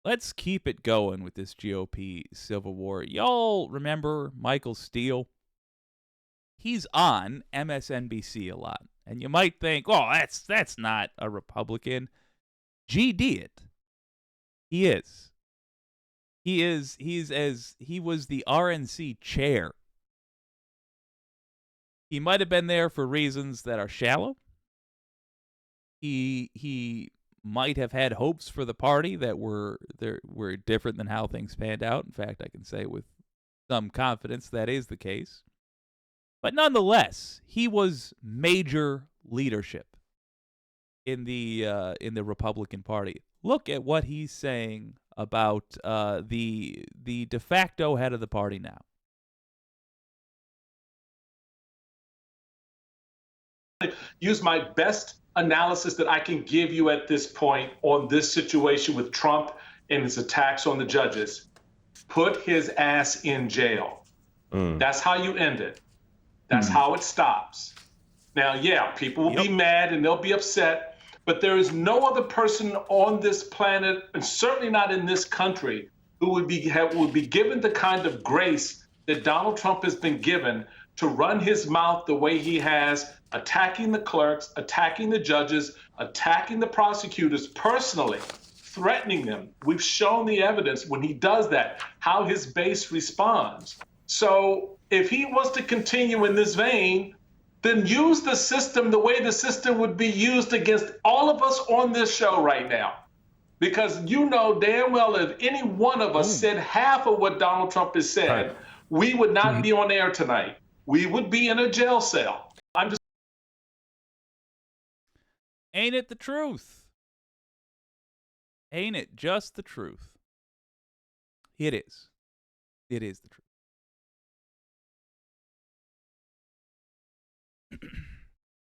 let's keep it going with this GOP civil war. Y'all remember Michael Steele? He's on MSNBC a lot. And you might think, oh, that's not a Republican. GD it. He is. He was the RNC chair. He might have been there for reasons that are shallow. He might have had hopes for the party that were different than how things panned out. In fact, I can say with some confidence that is the case. But nonetheless, he was major leadership in the Republican Party. Look at what he's saying about the de facto head of the party now. Use my best analysis that I can give you at this point on this situation with Trump and his attacks on the judges. Put his ass in jail. That's how you end it. That's how it stops. Now, yeah, people will be mad and they'll be upset, but there is no other person on this planet, and certainly not in this country, who would be given the kind of grace that Donald Trump has been given to run his mouth the way he has, attacking the clerks, attacking the judges, attacking the prosecutors personally, threatening them. We've shown the evidence when he does that, how his base responds. So if he was to continue in this vein, then use the system the way the system would be used against all of us on this show right now. Because you know damn well if any one of us said half of what Donald Trump has said, we would not be on air tonight. We would be in a jail cell. Ain't it the truth? Ain't it just the truth? It is. It is the truth.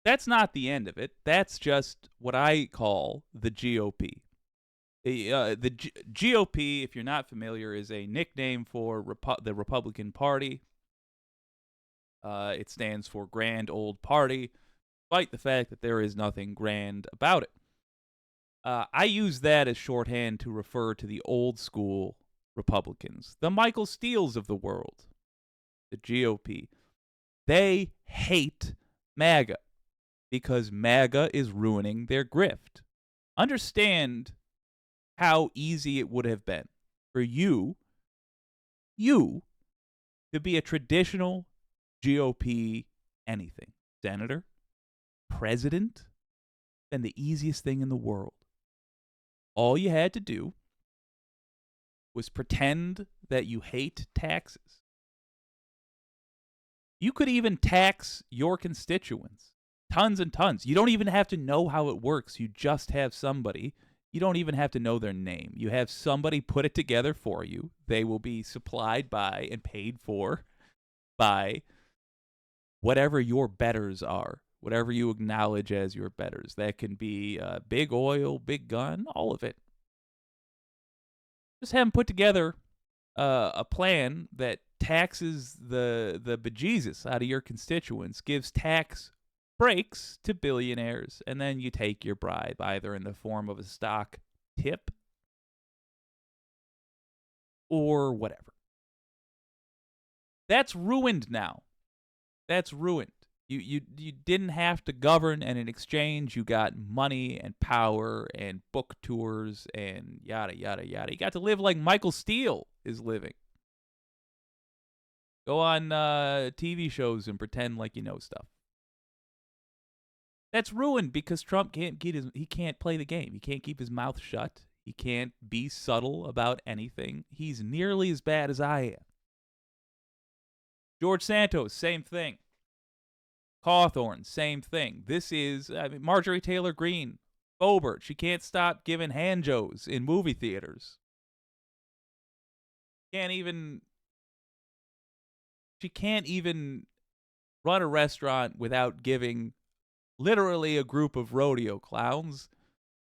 That's not the end of it. That's just what I call the GOP. The GOP, if you're not familiar, is a nickname for the Republican Party. It stands for Grand Old Party, despite the fact that there is nothing grand about it. I use that as shorthand to refer to the old school Republicans, the Michael Steeles of the world, the GOP. They hate MAGA because MAGA is ruining their grift. Understand how easy it would have been for you to be a traditional GOP anything. Senator, president, been the easiest thing in the world. All you had to do was pretend that you hate taxes. You could even tax your constituents. Tons and tons. You don't even have to know how it works. You just have somebody. You don't even have to know their name. You have somebody put it together for you. They will be supplied by and paid for by whatever your betters are, whatever you acknowledge as your betters. That can be big oil, big gun, all of it. Just have them put together a plan that taxes the bejesus out of your constituents, gives tax breaks to billionaires, and then you take your bribe either in the form of a stock tip or whatever. That's ruined now. That's ruined. You didn't have to govern, and in exchange you got money and power and book tours and yada, yada, yada. You got to live like Michael Steele is living. Go on TV shows and pretend like you know stuff. That's ruined because Trump can't play the game. He can't keep his mouth shut. He can't be subtle about anything. He's nearly as bad as I am. George Santos, same thing. Cawthorn, same thing. This is Marjorie Taylor Greene, Boebert. She can't stop giving handjos in movie theaters. She can't even run a restaurant without giving literally a group of rodeo clowns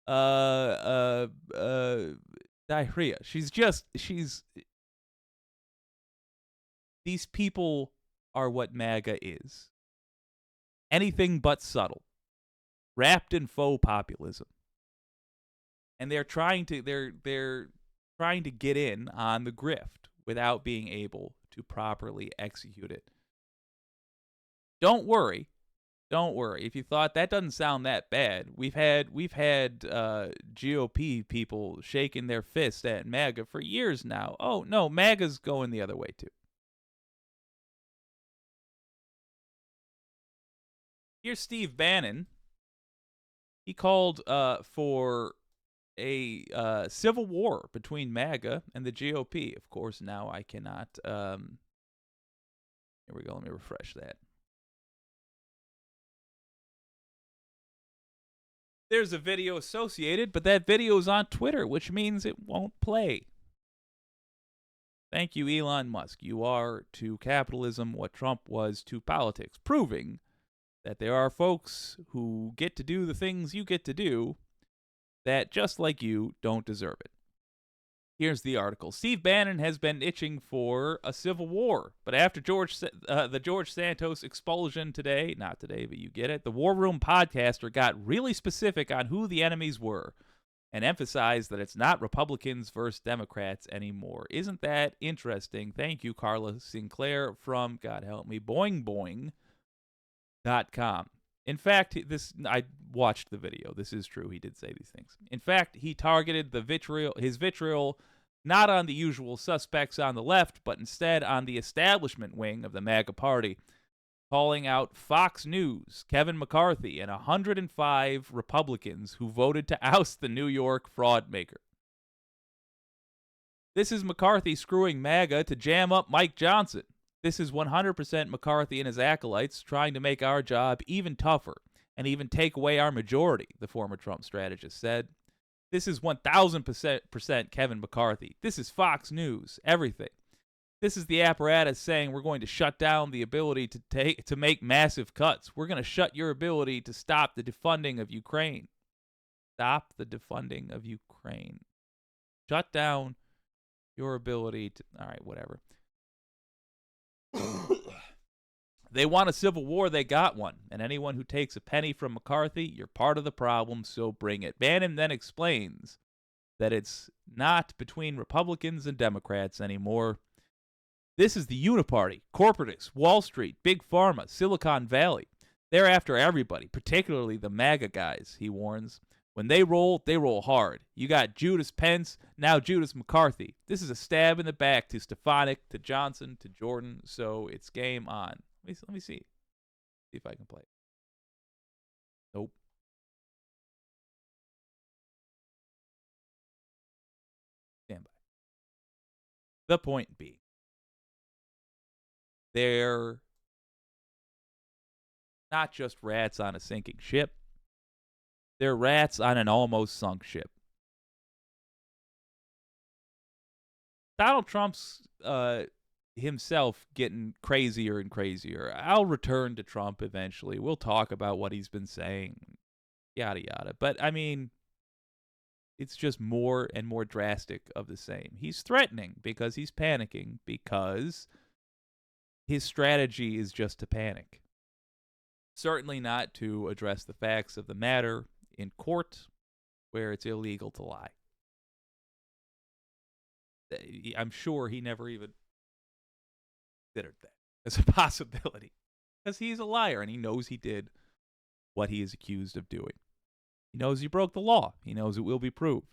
diarrhea. These people are what MAGA is. Anything but subtle. Wrapped in faux populism. And they're trying to get in on the grift without being able to properly execute it. Don't worry. Don't worry. If you thought that doesn't sound that bad, we've had GOP people shaking their fist at MAGA for years now. Oh no, MAGA's going the other way too. Here's Steve Bannon. He called for a civil war between MAGA and the GOP. Of course, now I cannot. Here we go. Let me refresh that. There's a video associated, but that video is on Twitter, which means it won't play. Thank you, Elon Musk. You are to capitalism what Trump was to politics, proving that there are folks who get to do the things you get to do that, just like you, don't deserve it. Here's the article. Steve Bannon has been itching for a civil war, but after the George Santos expulsion today, not today, but you get it, the War Room podcaster got really specific on who the enemies were and emphasized that it's not Republicans versus Democrats anymore. Isn't that interesting? Thank you, Carla Sinclair from, God help me, boingboing.com. In fact, I watched the video. This is true. He did say these things. In fact, he targeted his vitriol not on the usual suspects on the left, but instead on the establishment wing of the MAGA party, calling out Fox News, Kevin McCarthy, and 105 Republicans who voted to oust the New York fraud maker. This is McCarthy screwing MAGA to jam up Mike Johnson. This is 100% McCarthy and his acolytes trying to make our job even tougher and even take away our majority, the former Trump strategist said. This is 1,000% Kevin McCarthy. This is Fox News, everything. This is the apparatus saying we're going to shut down the ability to make massive cuts. We're going to shut your ability to stop the defunding of Ukraine. Stop the defunding of Ukraine. Shut down your ability to... All right, whatever. They want a civil war, they got one. And anyone who takes a penny from McCarthy, you're part of the problem, so bring it. Bannon then explains that it's not between Republicans and Democrats anymore. This is the uniparty, corporatists, Wall Street, Big Pharma, Silicon Valley. They're after everybody, particularly the MAGA guys, he warns. When they roll hard. You got Judas Pence, now Judas McCarthy. This is a stab in the back to Stefanik, to Johnson, to Jordan, so it's game on. Let me see. See if I can play it. Nope. Stand by. The point being, they're not just rats on a sinking ship. They're rats on an almost sunk ship. Donald Trump's himself getting crazier and crazier. I'll return to Trump eventually. We'll talk about what he's been saying, yada, yada. But, I mean, it's just more and more drastic of the same. He's threatening because he's panicking, because his strategy is just to panic. Certainly not to address the facts of the matter in court, where it's illegal to lie. I'm sure he never even considered that as a possibility, because he's a liar and he knows he did what he is accused of doing. He knows he broke the law. He knows it will be proved.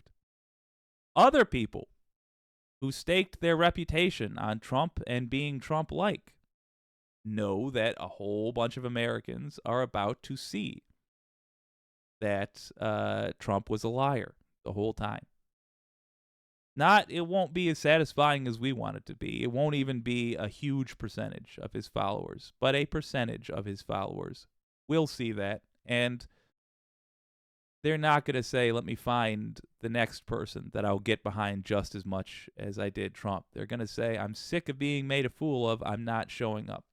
Other people who staked their reputation on Trump and being Trump-like know that a whole bunch of Americans are about to see that Trump was a liar the whole time. It won't be as satisfying as we want it to be. It won't even be a huge percentage of his followers, but a percentage of his followers will see that, and they're not going to say, let me find the next person that I'll get behind just as much as I did Trump. They're going to say, I'm sick of being made a fool of. I'm not showing up.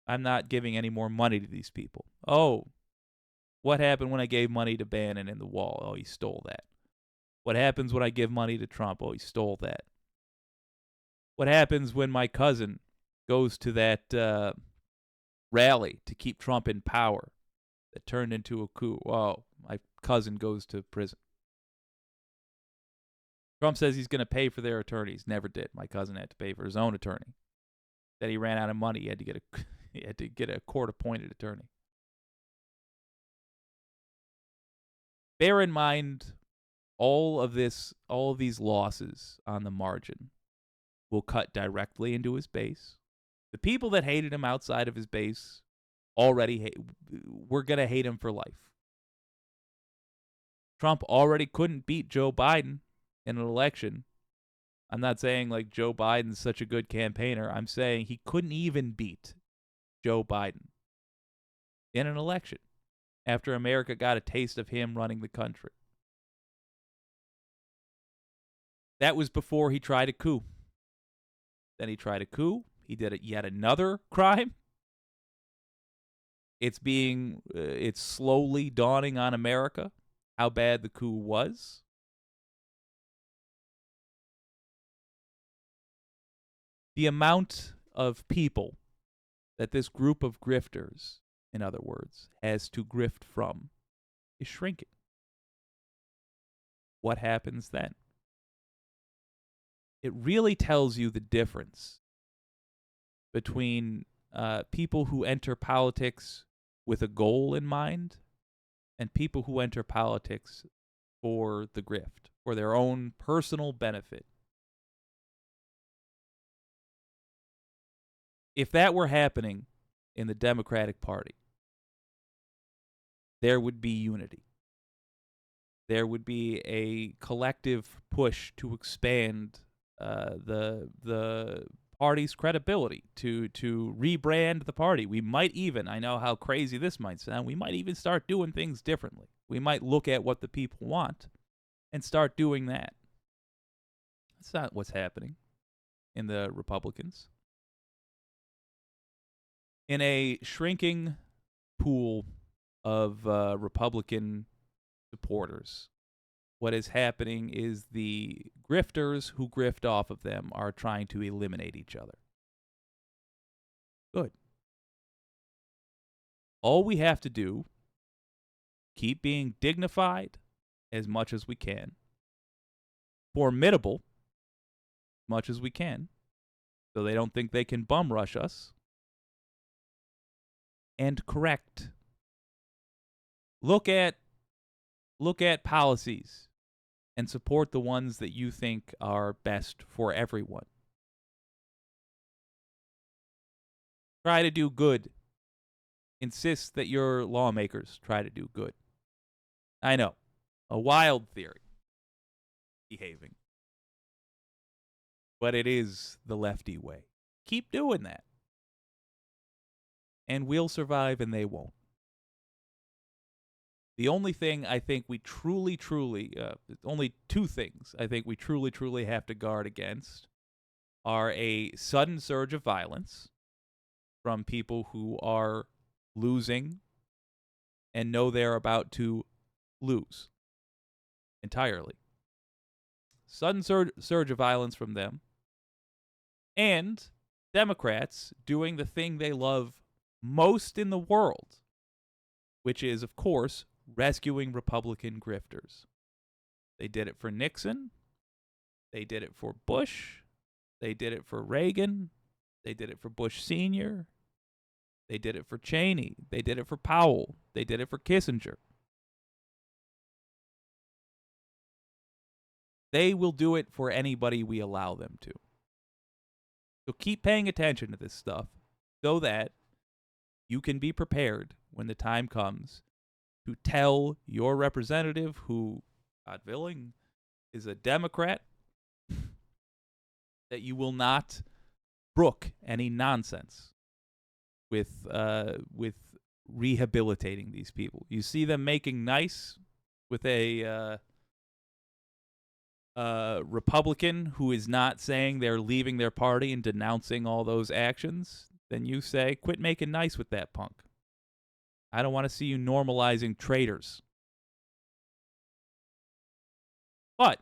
I'm not giving any more money to these people. Oh, what happened when I gave money to Bannon in the wall? Oh, he stole that. What happens when I give money to Trump? Oh, he stole that. What happens when my cousin goes to that rally to keep Trump in power that turned into a coup? Oh, my cousin goes to prison. Trump says he's going to pay for their attorneys. Never did. My cousin had to pay for his own attorney. That he ran out of money. He had to get a court-appointed attorney. Bear in mind, all of these losses on the margin will cut directly into his base. The people that hated him outside of his base already we're going to hate him for life. Trump already couldn't beat Joe Biden in an election. I'm not saying like Joe Biden's such a good campaigner. I'm saying he couldn't even beat Joe Biden in an election after America got a taste of him running the country. That was before he tried a coup. Then he tried a coup. He did yet another crime. It's slowly dawning on America how bad the coup was. The amount of people that this group of grifters, in other words, has to grift from is shrinking. What happens then? It really tells you the difference between people who enter politics with a goal in mind and people who enter politics for the grift, for their own personal benefit. If that were happening in the Democratic Party, there would be unity. There would be a collective push to expand the party's credibility, to rebrand the party. We might even, I know how crazy this might sound, we might even start doing things differently. We might look at what the people want and start doing that. That's not what's happening in the Republicans. In a shrinking pool of Republican supporters, what is happening is the grifters who grift off of them are trying to eliminate each other. Good. All we have to do, keep being dignified as much as we can, formidable as much as we can, so they don't think they can bum rush us, and correct. Look at policies and support the ones that you think are best for everyone. Try to do good. Insist that your lawmakers try to do good. I know, a wild theory behaving, but it is the lefty way. Keep doing that. And we'll survive and they won't. The only thing I think we truly, only two things I think we truly have to guard against are a sudden surge of violence from people who are losing and know they're about to lose entirely. Sudden surge of violence from them. And Democrats doing the thing they love most in the world, which is, of course, rescuing Republican grifters. They did it for Nixon. They did it for Bush. They did it for Reagan. They did it for Bush Sr. They did it for Cheney. They did it for Powell. They did it for Kissinger. They will do it for anybody we allow them to. So keep paying attention to this stuff so that you can be prepared when the time comes to tell your representative, who, God willing, is a Democrat, that you will not brook any nonsense with rehabilitating these people. You see them making nice with a Republican who is not saying they're leaving their party and denouncing all those actions, then you say, quit making nice with that punk. I don't want to see you normalizing traitors. But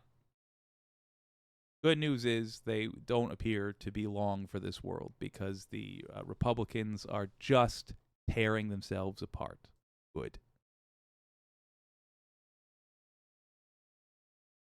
good news is they don't appear to be long for this world, because the Republicans are just tearing themselves apart. Good.